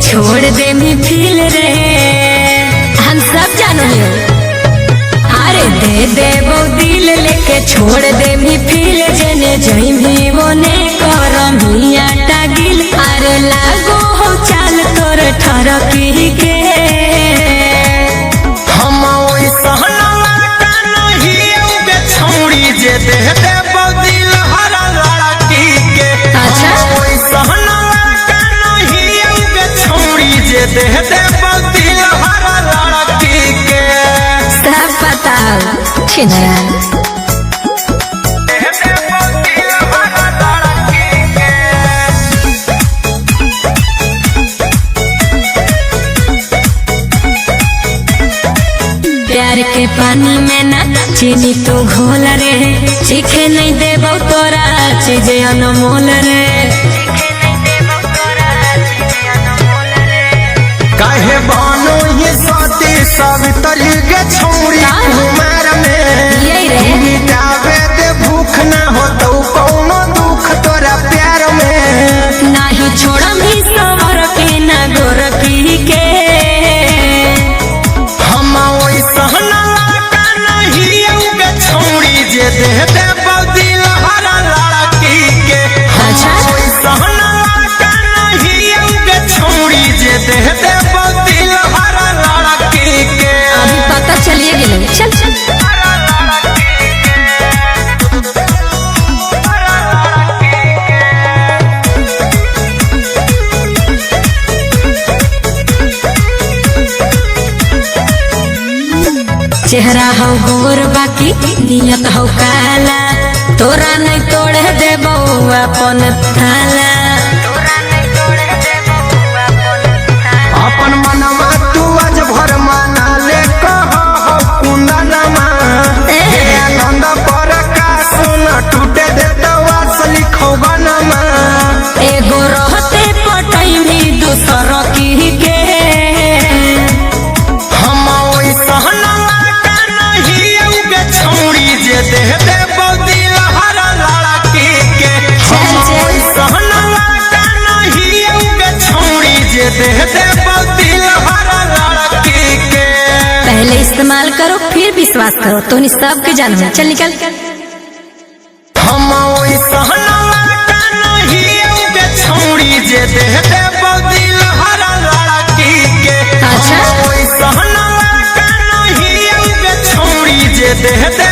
छोड़ दे me feel रे हम सब जानो हो। अरे दे दे वो दिल लेके छोड़ दे मी फील जने जई भी वो ने करमिया टागिल। अरे लागो हो चाल तोर ठरकी के हम ओई सहनवा का नहीं उगे छोड़ी जे दे दे वो दिल हरा लड़की के। अच्छा ओई सहनवा का नहीं उगे छोड़ी जे दे दे वो दिल हरा लड़की के। सब बताओ छिनरा प्यार के पानी में ना चीनी तू घोल रे सीखे नहीं देबो तोरा चीज अनमोल रे। काहे बानो ये साथी सावित्री के छोड़ी कुमार में यही रे मिटावे दे भूख ना हो तो कौनो दुख तोरा प्यार में। नाही छोड़ा भी सवर के ना गोरखी के हम ओई सहनवा का नहीं उगे छोड़ी जे दे दे दिल हरा लड़की के। अच्छा ओई सहनवा का नहीं उगे छोड़ी जे दे दे दिल हरा लड़की के। अभी पता चलिए गेल चल चेहरा हो गोर बाकी नियत हो काला तोरा नहीं तोड़े देबो अपन थाला। अपन मनवा तू आज भर मना ले कहो कुंदनमा आनंद पर का सुन टूटे दे तो असली खौबनमा। एगो रहते पटई भी दूसर की के हम ओई सहनवा का नहीं उगे छोड़ी जे दे दे दिल हरा लड़की के। हम ओई सहनवा का नहीं उगे छोड़ी जे दे दे दिल हरा लड़की के। पहले इस्तेमाल करो फिर विश्वास करो तो नहीं सबके जानो चल निकल। हम ओई सहनवा का नहीं उगे छोड़ी जे दे दे दिल हरा लड़की के। अच्छा हम ओई सहनवा का नहीं उगे छोड़ी जे दे दे